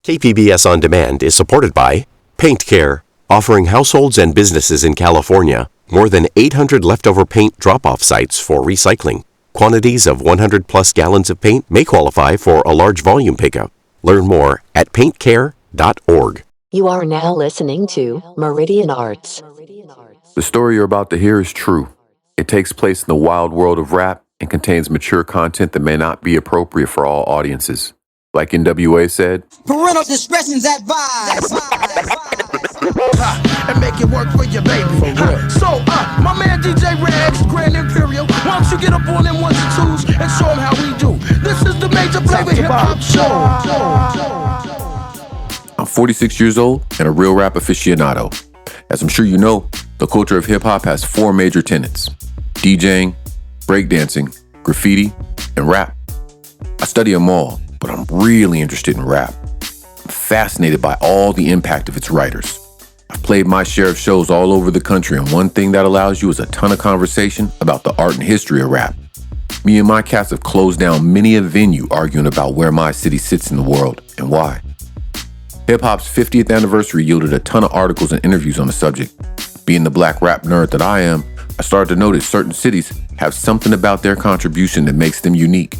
KPBS On Demand is supported by Paint Care, offering households and businesses in California more than 800 leftover paint drop-off sites for recycling. Quantities of 100 plus gallons of paint may qualify for a large volume pickup. Learn more at paintcare.org. You are now listening to Meridian Arts. The story you're about to hear is true. It takes place in the wild world of rap and contains mature content that may not be appropriate for all audiences. Like NWA said, parental discretion's advised. And make it work for your baby. So, my man DJ Reyes, Grand Imperial, why don't you get up on them ones and twos and show them how we do? This is the Major Flavor Hip Hop Show. I'm 46 years old and a real rap aficionado. As I'm sure you know, the culture of hip hop has 4 major tenets: DJing, breakdancing, graffiti, and rap. I study them all, but I'm really interested in rap. I'm fascinated by all the impact of its writers. I've played my share of shows all over the country, and one thing that allows you is a ton of conversation about the art and history of rap. Me and my cats have closed down many a venue arguing about where my city sits in the world and why. Hip-hop's 50th anniversary yielded a ton of articles and interviews on the subject. Being the black rap nerd that I am, I started to notice certain cities have something about their contribution that makes them unique.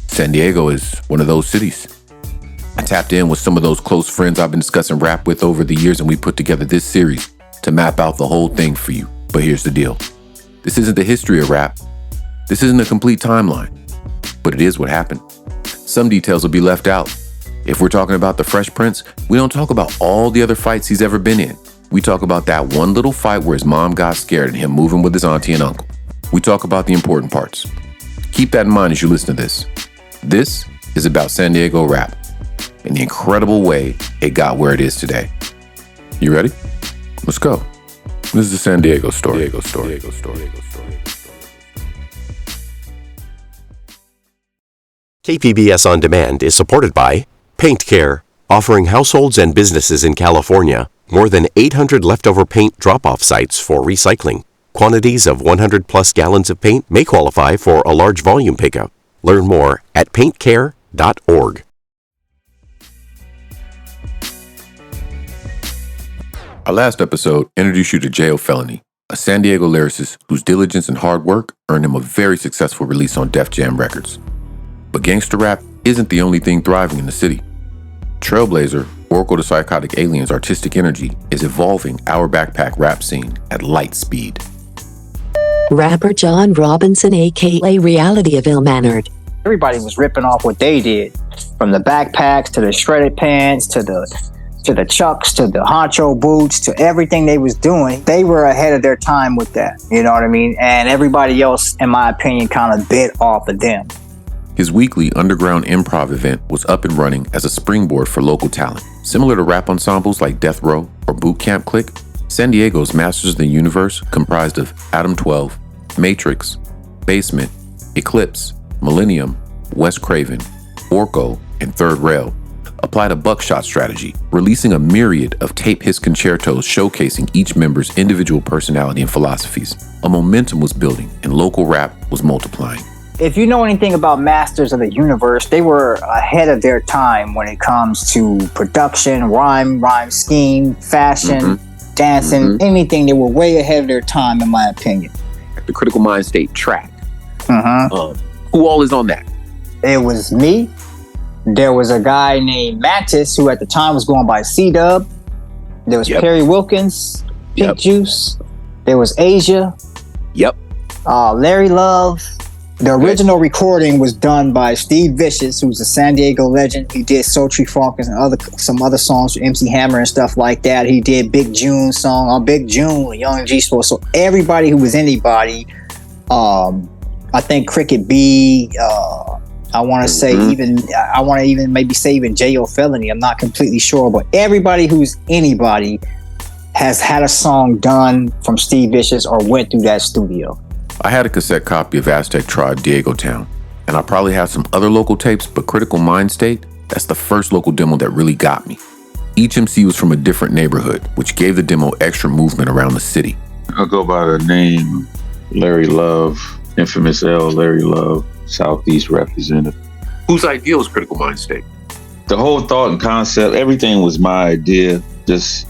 San Diego is one of those cities. I tapped in with some of those close friends I've been discussing rap with over the years, and we put together this series to map out the whole thing for you. But here's the deal. This isn't the history of rap. This isn't a complete timeline. But it is what happened. Some details will be left out. If we're talking about the Fresh Prince, we don't talk about all the other fights he's ever been in. We talk about that one little fight where his mom got scared and him moving with his auntie and uncle. We talk about the important parts. Keep that in mind as you listen to this. This is about San Diego rap and the incredible way it got where it is today. You ready? Let's go. This is the San Diego story. KPBS On Demand is supported by Paint Care, offering households and businesses in California more than 800 leftover paint drop-off sites for recycling. Quantities of 100 plus gallons of paint may qualify for a large volume pickup. Learn more at paintcare.org. Our last episode introduced you to J.O. Felony, a San Diego lyricist whose diligence and hard work earned him a very successful release on Def Jam Records. But gangster rap isn't the only thing thriving in the city. Trailblazer, Oracle the Psychotic Alien's artistic energy is evolving our backpack rap scene at light speed. Rapper John Robinson, a.k.a. Reality of Ill-Mannered. Everybody was ripping off what they did, from the backpacks to the shredded pants to the chucks to the honcho boots to everything they was doing. They were ahead of their time with that, you know what I mean? And everybody else, in my opinion, kind of bit off of them. His weekly underground improv event was up and running as a springboard for local talent. Similar to rap ensembles like Death Row or Boot Camp Click, San Diego's Masters of the Universe, comprised of Adam 12, Matrix, Basement, Eclipse, Millennium, Wes Craven, Orko, and Third Rail, applied a buckshot strategy, releasing a myriad of tape-hiss concertos showcasing each member's individual personality and philosophies. A momentum was building and local rap was multiplying. If you know anything about Masters of the Universe, they were ahead of their time when it comes to production, rhyme scheme, fashion, dancing, anything. They were way ahead of their time, in my opinion. The Critical Mind State track. Who all is on that? It was me. There was a guy named Mantis, who at the time was going by C-Dub. There was Perry Wilkins, Pink Juice. There was Asia. Larry Love. The original recording was done by Steve Vicious, who's a San Diego legend. He did Sultry Funk and some other songs for MC Hammer and stuff like that. He did Big June song on Big June, Young G Sports. So everybody who was anybody, I think Cricket B, I want to say even maybe say even J.O. Felony. I'm not completely sure, but everybody who's anybody has had a song done from Steve Vicious or went through that studio. I had a cassette copy of Aztec Tribe, Diego Town, and I probably have some other local tapes, but Critical Mind State, that's the first local demo that really got me. Each MC was from a different neighborhood, which gave the demo extra movement around the city. I go by the name Larry Love, Infamous L, Larry Love, Southeast representative. Whose idea was Critical Mind State? the whole thought and concept, everything was my idea. Just,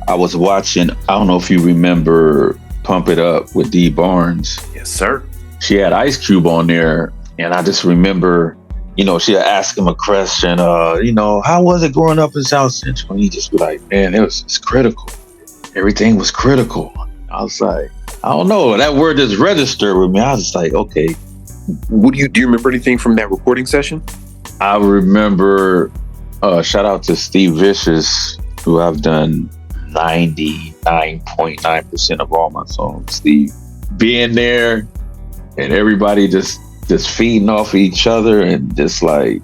I was watching, I don't know if you remember Pump It Up with Dee Barnes. Yes, sir. She had Ice Cube on there, and I just remember, she had asked him a question, how was it growing up in South Central? And he just be like, man, it's critical. Everything was critical. I was like, I don't know. That word just registered with me. I was just like, okay. Do you remember anything from that recording session? I remember, shout out to Steve Vicious, who I've done 99.9% of all my songs. Steve, being there and everybody just feeding off each other, and just like,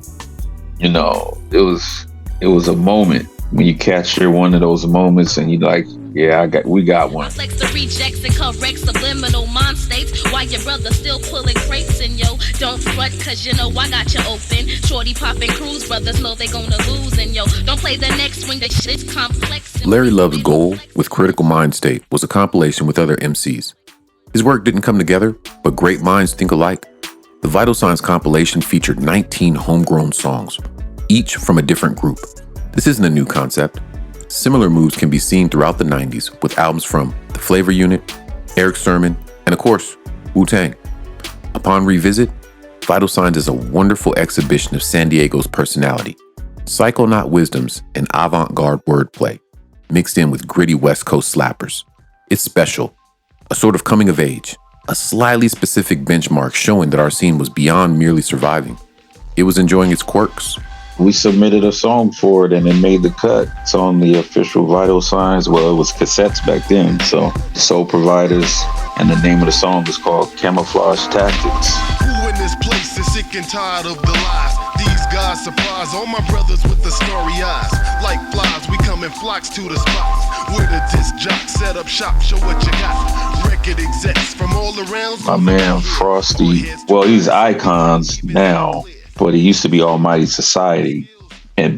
it was a moment when you capture one of those moments and you like, yeah, we got one. Flex the rejects and correct subliminal mind states while your brother still pulling crates, and don't front cause I got you open. Shorty popping cruise, brothers know they gonna lose, and don't play the next swing, that shit's complex. Larry Love's goal with Critical Mind State was a compilation with other MCs. His work didn't come together, but great minds think alike. The Vital Signs compilation featured 19 homegrown songs, each from a different group. This isn't a new concept. Similar moves can be seen throughout the 90s with albums from The Flavor Unit, Eric Sermon, and of course, Wu-Tang. Upon revisit, Vital Signs is a wonderful exhibition of San Diego's personality, psychonaut wisdoms, and avant-garde wordplay, mixed in with gritty West Coast slappers. It's special, a sort of coming of age, a slyly specific benchmark showing that our scene was beyond merely surviving. It was enjoying its quirks. We submitted a song for it and it made the cut. It's on the official Vital Signs. Well, it was cassettes back then, so Soul Providers, and the name of the song is called Camouflage Tactics. Who in this place is sick and tired of the lies? These guys surprise all my brothers with the starry eyes. Like flies, we come in flocks to the spots where the disc jocks set up shop, show what you got. Record execs from all around. My man Frosty, well, he's Icons now, but he used to be Almighty Society,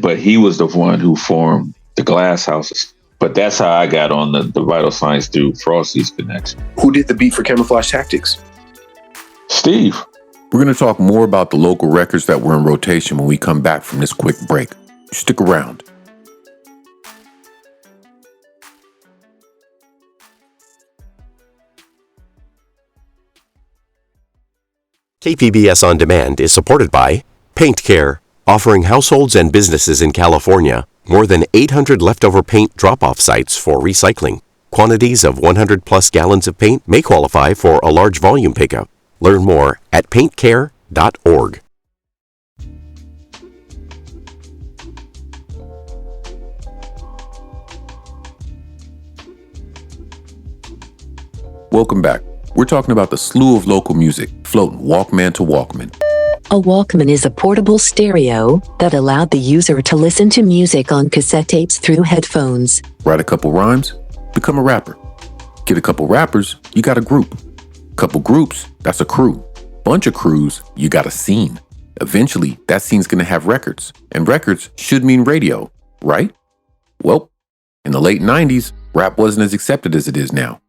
but he was the one who formed the Glass Houses. But that's how I got on the Vital Signs through Frosty's connection. Who did the beat for Camouflage Tactics? Steve. We're going to talk more about the local records that were in rotation when we come back from this quick break. Stick around. KPBS On Demand is supported by Paint Care, offering households and businesses in California more than 800 leftover paint drop-off sites for recycling. Quantities of 100-plus gallons of paint may qualify for a large volume pickup. Learn more at paintcare.org. Welcome back. We're talking about the slew of local music floating Walkman to Walkman. A Walkman is a portable stereo that allowed the user to listen to music on cassette tapes through headphones. Write a couple rhymes, become a rapper. Get a couple rappers, you got a group. Couple groups, that's a crew. Bunch of crews, you got a scene. Eventually, that scene's gonna have records, and records should mean radio, right? Well, in the late 90s, rap wasn't as accepted as it is now.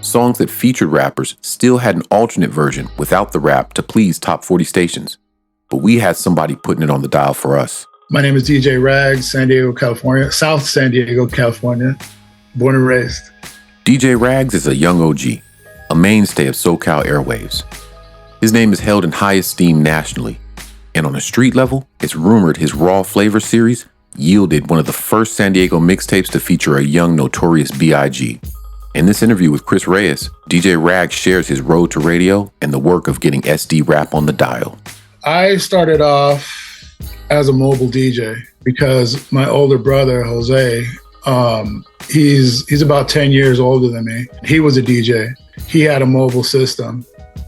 Songs that featured rappers still had an alternate version without the rap to please top 40 stations. But we had somebody putting it on the dial for us. My name is DJ Rags, San Diego, California, South San Diego, California, born and raised. DJ Rags is a young OG, a mainstay of SoCal airwaves. His name is held in high esteem nationally, and on a street level, it's rumored his Raw Flavor series yielded one of the first San Diego mixtapes to feature a young Notorious B.I.G. In this interview with Chris Reyes, DJ Rags shares his road to radio and the work of getting SD rap on the dial. I started off as a mobile DJ because my older brother, Jose, he's about 10 years older than me. He was a DJ. He had a mobile system.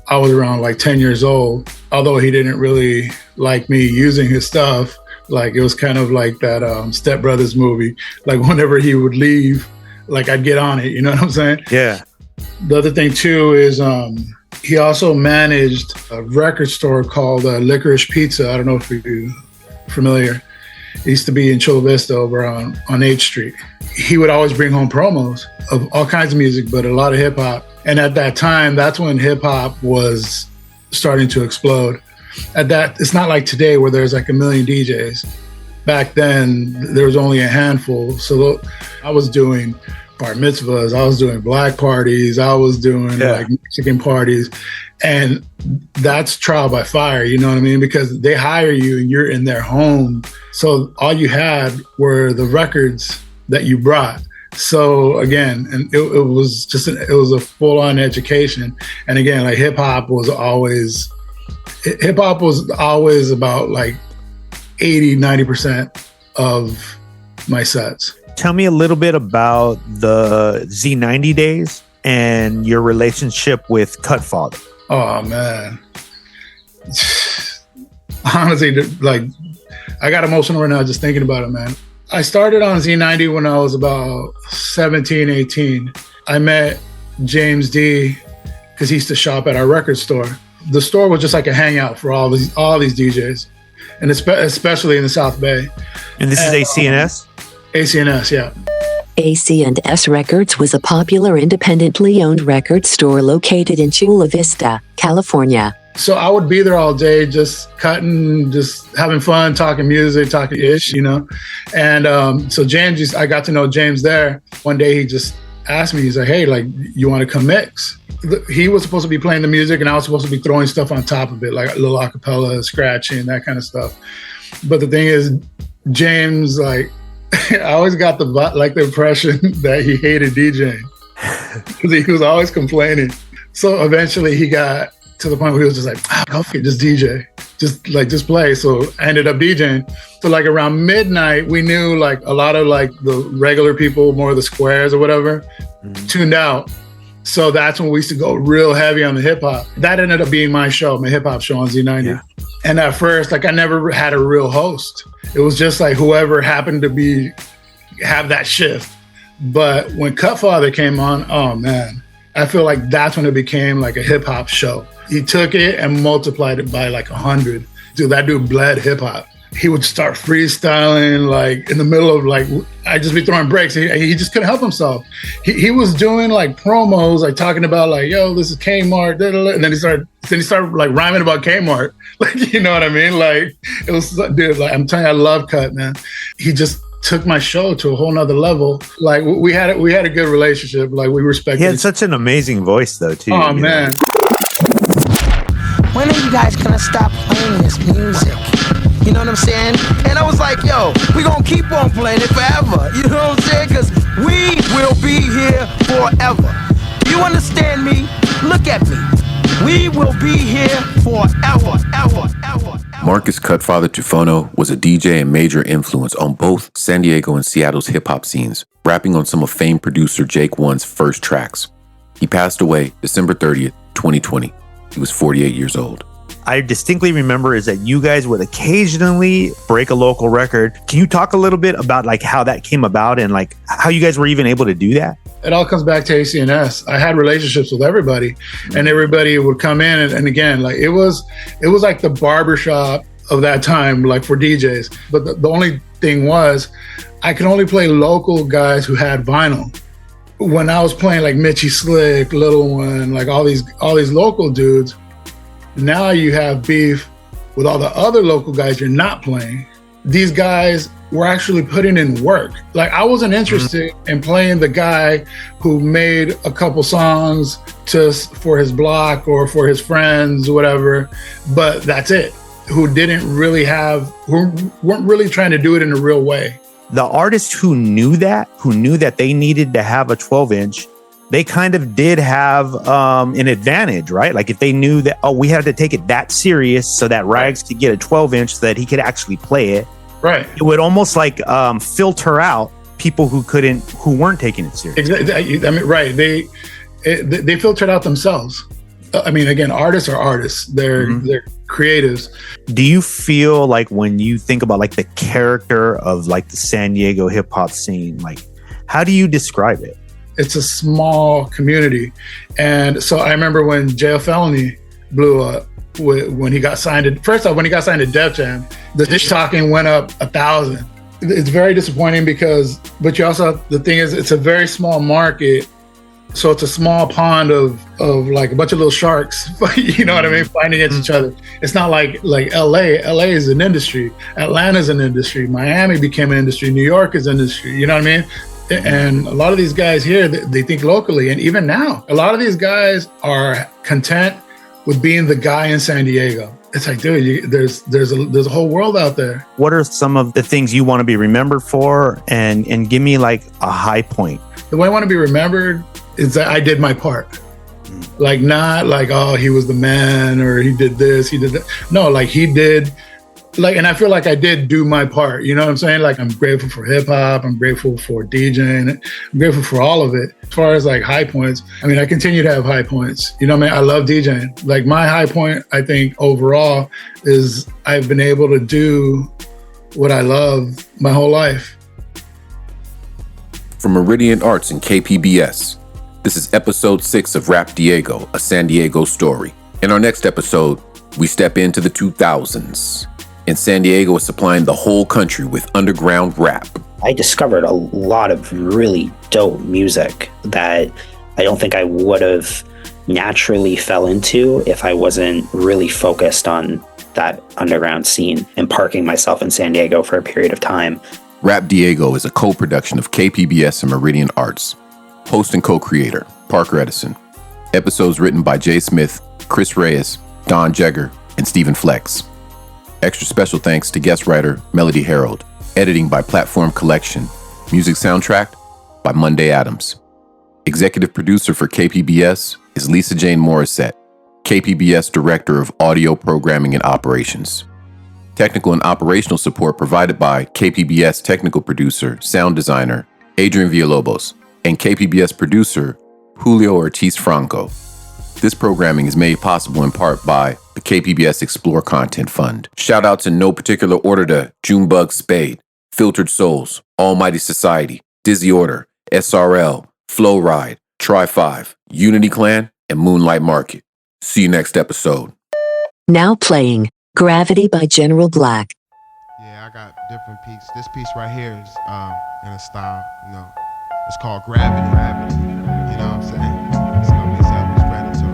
I was around like 10 years old, although he didn't really like me using his stuff. Like it was kind of like that Step Brothers movie. Like whenever he would leave, like I'd get on it, you know what I'm saying? Yeah. The other thing too is he also managed a record store called Licorice Pizza. I don't know if you're familiar. It used to be in Chula Vista over on 8th Street. He would always bring home promos of all kinds of music, but a lot of hip hop. And at that time, that's when hip hop was starting to explode. It's not like today where there's like a million DJs. back then there was only a handful. So I was doing bar mitzvahs, I was doing black parties, I was doing like Mexican parties. And that's trial by fire, you know what I mean? Because they hire you and you're in their home. So all you had were the records that you brought. So again, and it was a full-on education. And again, like hip hop was always about like 80-90% of my sets. Tell me a little bit about the Z90 days and your relationship with Kutfather. Oh man, honestly, like I got emotional right now just thinking about it, man. I started on Z90 when I was about 17, 18. I met James D because he used to shop at our record store. The store was just like a hangout for all these DJs, and especially in the South Bay. And this is AC&S? AC&S, yeah. AC&S Records was a popular independently owned record store located in Chula Vista, California. So I would be there all day, just cutting, just having fun, talking music, talking ish, you know. And so James, I got to know James there. One day he just asked me, he's like, hey, like, you want to come mix? He was supposed to be playing the music and I was supposed to be throwing stuff on top of it, like a little acapella, scratching, that kind of stuff. But the thing is, James, like, I always got the impression that he hated DJing because he was always complaining. So eventually he got to the point where he was just like, fuck it, just DJ, just play. So I ended up DJing. So like around midnight, we knew like a lot of like the regular people, more of the squares or whatever, tuned out. So that's when we used to go real heavy on the hip hop. That ended up being my show, my hip hop show on Z90. Yeah. And at first, like I never had a real host. It was just like whoever happened to have that shift. But when Kutfather came on, oh man, I feel like that's when it became like a hip hop show. He took it and multiplied it by like 100. Dude, that dude bled hip hop. He would start freestyling like in the middle of like, I'd just be throwing breaks. He just couldn't help himself. He was doing like promos, like talking about like, yo, this is Kmart. And then he started like rhyming about Kmart. Like, you know what I mean? Like it was, dude, like I'm telling you, I love Cut, man. He just took my show to a whole nother level. Like we had a good relationship. Like we respected. He had such an amazing voice though, too. Oh man. When are you guys gonna stop playing this music? You know what I'm saying? And I was like, yo, we gonna keep on playing it forever. You know what I'm saying? Because we will be here forever. You understand me? Look at me. We will be here forever, ever. Marcus Kutfather Tufono was a DJ and major influence on both San Diego and Seattle's hip-hop scenes, rapping on some of famed producer Jake One's first tracks. He passed away December 30th, 2020. He was 48 years old. I distinctly remember is that you guys would occasionally break a local record. Can you talk a little bit about like how that came about and like how you guys were even able to do that? It all comes back to AC&S. I had relationships with everybody, and everybody would come in, and again, like it was like the barbershop of that time, like for DJs. But the only thing was, I could only play local guys who had vinyl. When I was playing like Mitchie Slick, Little One, like all these local dudes, now you have beef with all the other local guys you're not playing. These guys were actually putting in work. Like I wasn't interested in playing the guy who made a couple songs just for his block or for his friends or whatever, but that's it. Who weren't really trying to do it in a real way. The artists who knew that they needed to have a 12-inch, they kind of did have an advantage, right? Like if they knew that, we had to take it that serious so that Rags could get a 12-inch so that he could actually play it. Right. It would almost like filter out people who weren't taking it serious. Exactly. I mean, right. They filtered out themselves. I mean, again, artists are artists. They're creatives. Do you feel like when you think about like the character of like the San Diego hip hop scene, like how do you describe it? It's a small community. And so I remember when Jail Felony blew up, when he got signed to Def Jam, the dish talking went up 1,000. It's very disappointing but you also, the thing is, it's a very small market So it's a small pond of like a bunch of little sharks, you know what I mean, fighting against each other. It's not like LA. LA is an industry. Atlanta's an industry. Miami became an industry. New York is an industry. You know what I mean? And a lot of these guys here, they think locally. And even now, a lot of these guys are content with being the guy in San Diego. It's like, dude, there's a whole world out there. What are some of the things you want to be remembered for? And give me like a high point. The way I want to be remembered is that I did my part. Like, not like, oh, he was the man, or he did this, he did that. No, like he did, like, and I feel like I did do my part. You know what I'm saying? Like, I'm grateful for hip hop. I'm grateful for DJing. I'm grateful for all of it. As far as like high points, I mean, I continue to have high points. You know what I mean? I love DJing. Like, my high point, I think overall, is I've been able to do what I love my whole life. From Meridian Arts and KPBS, this is episode 6 of Rap Diego, a San Diego story. In our next episode, we step into the 2000s, and San Diego is supplying the whole country with underground rap. I discovered a lot of really dope music that I don't think I would have naturally fell into if I wasn't really focused on that underground scene and parking myself in San Diego for a period of time. Rap Diego is a co-production of KPBS and Meridian Arts. Host and co-creator, Parker Edison. Episodes written by Jay Smith, Chris Reyes, Don Jegger, and Stephen Flex. Extra special thanks to guest writer Melody Harold. Editing by Platform Collection. Music soundtrack by Monday Adams. Executive producer for KPBS is Lisa Jane Morissette, KPBS Director of Audio Programming and Operations. Technical and operational support provided by KPBS technical producer, sound designer, Adrian Villalobos, and KPBS producer, Julio Ortiz Franco. This programming is made possible in part by the KPBS Explore Content Fund. Shout outs in no particular order to Junebug Spade, Filtered Souls, Almighty Society, Dizzy Order, SRL, Flow Ride, Tri-5, Unity Clan, and Moonlight Market. See you next episode. Now playing Gravity by General Black. Yeah, I got different pieces. This piece right here is in a style, you know. It's called Gravity. You know what I'm saying? It's gonna be self-explanatory.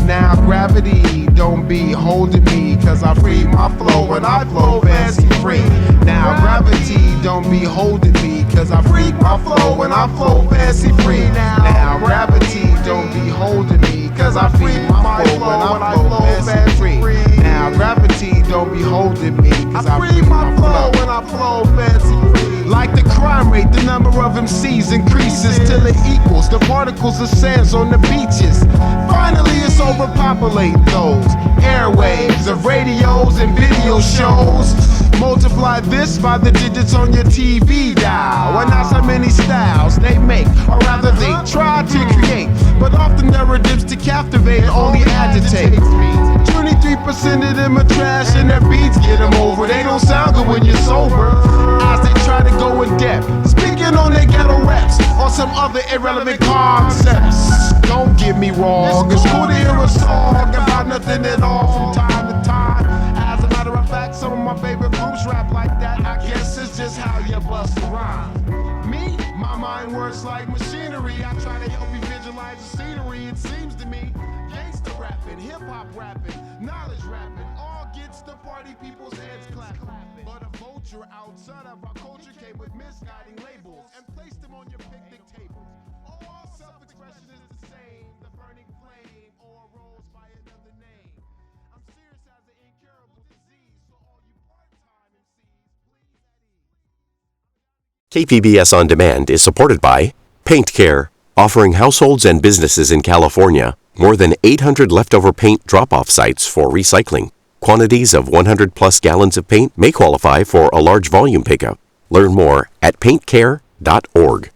Now gravity don't be holding me, cause I free my flow when I flow fancy free. Now gravity don't be holding me, cause I free my flow when I flow fancy free. Now gravity don't be holding me, cause I free my flow when I flow fancy free. Now gravity don't be holding me, cause I free my flow when I flow fancy free. Like the crime rate, the number of MCs increases till it equals the particles of sands on the beaches. Finally it's overpopulating those airwaves of radios and video shows. Multiply this by the digits on your TV dial, and not so many styles they make, or rather they try to create, but often narratives to captivate only agitate. 23% of them are trash and their beats get them over. They don't sound good when you're sober, as they try to go in depth, speaking on their ghetto raps or some other irrelevant concepts. Don't get me wrong, it's cool to hear a song about nothing at all from time to time. As a matter of fact, some of my favorite groups rap like that. I guess it's just how you bust a rhyme. Me, my mind works like machinery. I try to help you visualize the scenery. It seems to me, gangsta rapping, hip hop rapping, knowledge rapping, all gets the party people's heads clapping. But a vulture outside of our culture came with misguiding labels and placed them on your picnic table. All self-expression is the same, the burning flame, or rose by another name. I'm serious as an incurable disease, so all you part-time MCs, please at ease. KPBS On Demand is supported by Paint Care, offering households and businesses in California more than 800 leftover paint drop-off sites for recycling. Quantities of 100 plus gallons of paint may qualify for a large volume pickup. Learn more at paintcare.org.